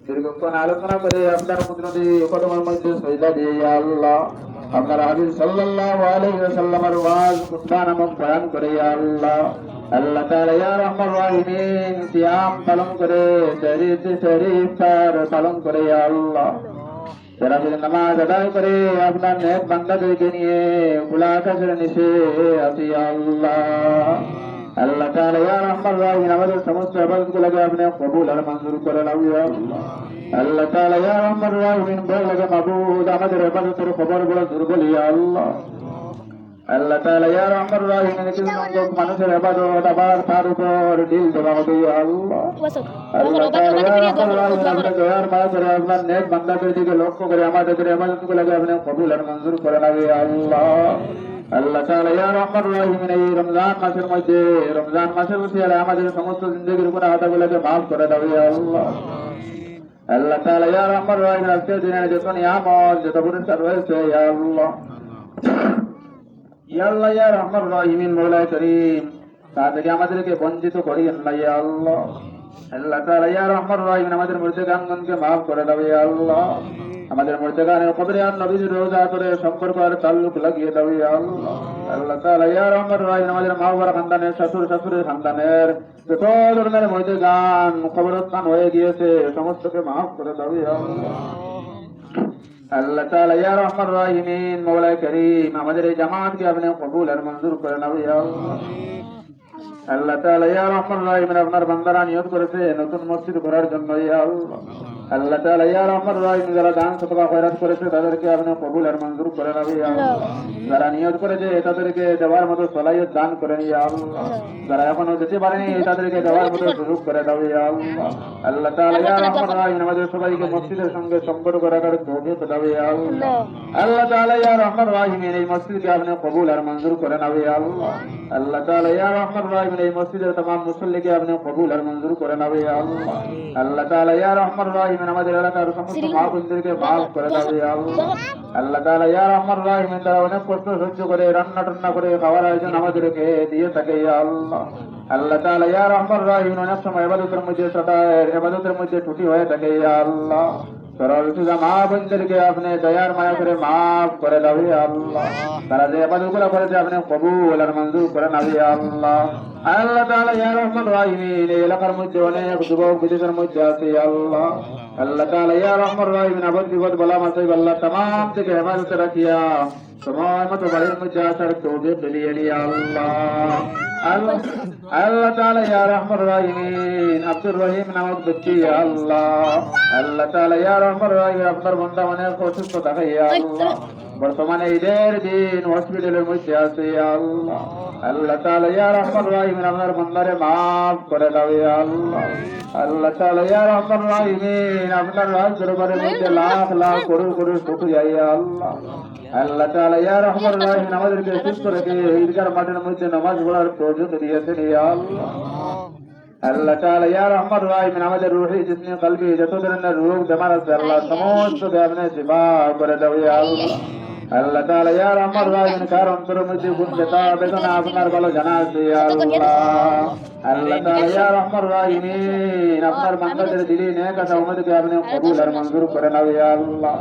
দীর্ঘক্ষণ আলোচনা করে আপনার কুদরতি কদমের মধ্যে সজদা দিয়ে ইয়া আল্লাহ আপনার হাবিব সাল্লাল্লাহু আলাইহি ওয়াসাল্লামের ওয়াজ খুতবা নামক বয়ান করে ইয়া আল্লাহ আল্লাহ তাআলা ইয়া রহমান রহিম সিয়াম পালন করে শরীফ পালন করে ইয়া আল্লাহ তারাবির নামাজ আদায় করে আপনার নেক বান্দাদেরকে নিয়ে খোলা আকাশের নিচে আসি ইয়া আল্লাহ আল্লাহ তাআলা ইয়া রহমান রহিম আমাদের সমস্ত ইবাদতগুলোকে আপনি কবুল আর মঞ্জুর করে নাও ইয়া আল্লাহ আল্লাহ তাআলা ইয়া রহমান রহিম বলে মাবুদ আমাদের ইবাদতের খবরগুলো দুর্বল ইয়া আল্লাহ আল্লাহ তাআলা ইয়া রহমান রহিম কিছু সংখ্যক মানুষের ইবাদত আবার তার উপর ঢিল দেওয়া হবে ইয়া আল্লাহ আল্লাহ তাআলা ইয়া রহমান রহিম আমরা দয়ার মায়া করে আপনার নেক বান্দাদের দিকে লক্ষ্য করে আমাদের ইবাদতগুলোকে আপনি কবুল আর মঞ্জুর করে নাও ইয়া আল্লাহ আল্লাহ তাআলা ইয়া রহমান রহিম এই রমজান মাসের মধ্যে রমজান মাসের উসিলায় আমাদের সমস্ত জিন্দেগীর গুনাহগুলোকে মাফ করে দাও ইয়া আল্লাহ আল্লাহ তাআলা ইয়া রহমান রহিম আজকের দিনে যত নিয়ামত যত পুরস্কার রয়েছে ইয়া আল্লাহ ইয়া আল্লাহ ইয়া রহমান রহিম মওলা করিম তা থেকে আমাদেরকে বঞ্চিত করিয়েন না ইয়া আল্লাহ আল্লাহ তাআলা ইয়া রহমান রহিম আমাদের মুর্দেগানকে মাফ করে দাও ইয়া আল্লাহ আমাদের মুর্দেগানের কবরে আর নবীর রওজা করে সম্পর্ক আর তাল্লুক লাগিয়ে দাও ইয়া আল্লাহ আল্লাহ তাআলা ইয়া রহমান রহিম আমাদের মা বাবার খানদানের শ্বশুরের খানদানের যত ধরনের মুর্দেগান কবরস্থান হয়ে গিয়েছে সমস্তকে মাফ করে দাও ইয়া আল্লাহ আল্লাহ তাআলা ইয়া রহমান রহিম মওলা করিম আমাদের এই জামাতকে আপনি কবুল আর মঞ্জুর করে নাও ইয়া আল্লাহ আল্লাহ তাআলা ইয়া রহমান রহিম আপনার বান্দারা নিয়ত করেছে নতুন মসজিদ করার জন্য ইয়া আল্লাহ আল্লাহ তাআলা ইয়া রহমান রহিম যারা দান সদকা খয়রাত করেছে তাদেরকে আপনি কবুল আর মঞ্জুর করে নাও ইয়া আল্লাহ যারা নিয়ত করেছে তাদেরকে দেওয়ার মতো সলাহিয়ত দান করেন ইয়া আল্লাহ যারা এখনো দিতে পারেনি তাদেরকে দেওয়ার মতো সুযোগ করে দাও ইয়া আল্লাহ আল্লাহ তাআলা ইয়া রহমান রহিম আমাদের সবাইকে মসজিদের সঙ্গে সম্পর্ক রাখার তৌফিক দাও ইয়া আল্লাহ আল্লাহ তাআলা ইয়া রহমান রহিম এই মসজিদকে আপনি কবুল আর মঞ্জুর করে নাও ইয়া আল্লাহ আল্লাহ তাআলা ইয়া রহমান রহিম এই মসজিদের तमाम মুসল্লিকে আপনি কবুল আর মঞ্জুর করে নাও ইয়া আল্লাহ আল্লাহ তাআলা ইয়া রহমান রহিম আমাদের এলাকার সমস্ত মা-বোনদেরকে মাফ করে দাও ইয়া আল্লাহ আল্লাহ তাআলা ইয়া রহমান রহিম তারা অনেক কষ্ট সহ্য করে রান্না করে খাওয়ার আয়োজন আমাদেরকে দিয়ে থাকে ইয়া আল্লাহ আল্লাহ তাআলা ইয়া রহমান রহিম অনেক সময় ইবাদতের মধ্যে সদায় ইবাদতের মধ্যে ত্রুটি হয়ে থাকে ইয়া আল্লাহ সরল সুজা মা বোনদেরকে আপনি দয়ার মায়া করে মাফ করে দাও ইয়া আল্লাহ তারা যে ইবাদতগুলো করেছে আপনি কবুল আর মঞ্জুর করে নাও ইয়া আল্লাহ আল্লাহ তাআলা ইয়া রহমান রহিম এই এলাকার মধ্যে অনেক যুবক বিদেশের মধ্যে আছে ইয়া আল্লাহ আল্লাহ তাআলা ইয়া রহমান রহিম আবাদ বিপদ বলা মাসাইব আল্লাহ तमाम থেকে হেফাজতে রাখিয়া সময় মতো বাড়ির মধ্যে আসার তৌফিক দিলিয়ে ইয়া আল্লাহ আল্লাহ তাআলা ইয়া রহমান রহিম আব্দুর রহিম নামক ব্যক্তি ইয়া আল্লাহ আল্লাহ তাআলা ইয়া রহমান রহিম আপনার বান্দা অনেক অসুস্থ থাকে ইয়া আল্লাহ বর্তমানে ঈদের দিন হসপিটালের মধ্যে আছে ইয়া আল্লাহ আল্লাহ তাআলা ইয়া রহমান রহিম আপনার বান্দারে মাফ করে দাও ইয়া আল্লাহ আল্লাহ তাআলা ইয়া রহমান রহিম আপনার রাজ দরবারের মধ্যে লাখ লাখ করোড় শুকরিয়া ইয়া আল্লাহ আল্লাহ তাআলা ইয়া রহমান রহিম আমাদেরকে সুস্থ রেখে ঈদগার মাঠের মধ্যে নামাজ পড়ার তৌফিক দিয়েছেন ইয়া আল্লাহ আল্লাহ তাআলা ইয়া রহমান রহিম আমাদের রূহি জিসমি কলবি যত ধরনের রোগ বেমার আছে আল্লাহ সমস্ত আপনি শিফা করে দাও ইয়া আল্লাহ আল্লাহ তাআলা ইয়া রহমান রহিম কার অন্তরের মধ্যে কোন ব্যথা বেদনা আপনার ভালো জানা আছে ইয়া আল্লাহ আল্লাহ তাআলা ইয়া রহমান রহিম আপনার বান্দাদের দিলে নেক আশা উম্মতকে আপনি কবুল আর মঞ্জুর করে নাও ইয়া আল্লাহ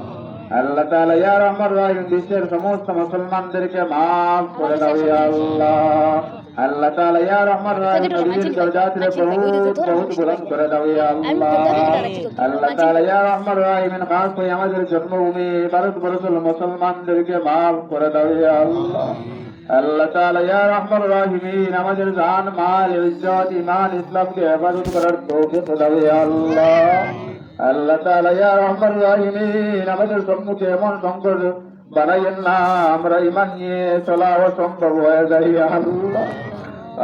আল্লাহ তাআলা ইয়া রহমান রহিম বিশ্বের সমস্ত মুসলমানদেরকে মাফ করে দাও ইয়া আল্লাহ আল্লাহ তাআলা ইয়া রহমান রহিম নবীর দরজাতে বহুত বুলন্দ করে দাও ইয়া আল্লাহ আল্লাহ তাআলা ইয়া রহমান রহিম খাস করে আমাদের জন্মভূমি ভারতবর্ষের মুসলমানদেরকে মাফ করে দাও ইয়া আল্লাহ আল্লাহ তাআলা ইয়া রহমান রহিম আমাদের জান মাল ইজ্জত ঈমান ইসলামকে হেফাজত করার তৌফিক দাও ইয়া আল্লাহ আল্লাহ তাআলা ইয়া রহমান রহিম আমাদের সম্মুখে এমন সংকট বানাইয়েন না আমরা ঈমান নিয়ে চলা অসম্ভব হয়ে যাই ইয়া আল্লাহ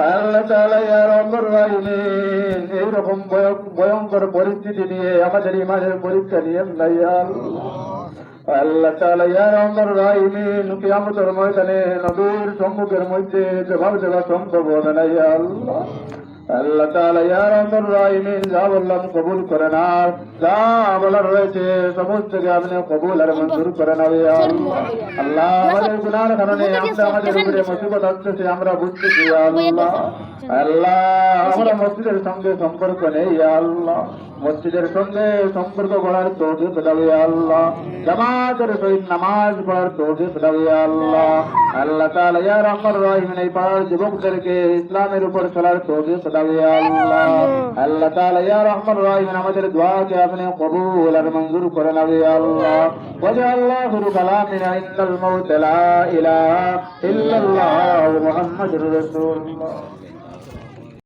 আল্লাহ তাআলা ইয়া রহমান রহিম এইরকম ভয়ঙ্কর পরিস্থিতি নিয়ে আমাদের ঈমানের পরীক্ষা নিয়েন না ইয়া আল্লাহ আল্লাহ তাআলা ইয়া রহমান রহিম কিয়ামতের ময়দানে নবীর সম্মুখের মধ্যে জবাব দেওয়া সম্ভব হবে না ইয়া আল্লাহ আল্লাহ তাআলা ইয়া রহমান রহিম যা বললাম কবুল করে নাও যা বলার রয়েছে সমস্তকে আপনি কবুল আর মঞ্জুর করে নাও ইয়া আল্লাহ আল্লাহ আমাদের গুনাহের কারণে আমাদের উপরে মুসিবত আসছে আমরা বুঝতেছি ইয়া আল্লাহ আল্লাহ আমরা মসজিদের সঙ্গে সম্পর্ক নেই ইয়া আল্লাহ মসজিদের সঙ্গে সম্পর্ক করার তৌফিক দাও ইয়া আল্লাহ, জামাতের সহিত নামাজ পড়ার তৌফিক দাও ইয়া আল্লাহ। আল্লাহ তাআলা ইয়া রহমান রহিম এই পাড়ার যুবকদেরকে ইসলামের উপর চলার তৌফিক দাও ইয়া আল্লাহ। আল্লাহ তাআলা ইয়া রহমান রহিম আমাদের দোয়াকে আপনি কবুল আর মঞ্জুর করে নাও ইয়া আল্লাহ। ওয়াজআল আখিরু কালামিনা ইন্নাল মাউত লা ইলাহা ইল্লাল্লাহ মুহাম্মাদুর রাসূলুল্লাহ।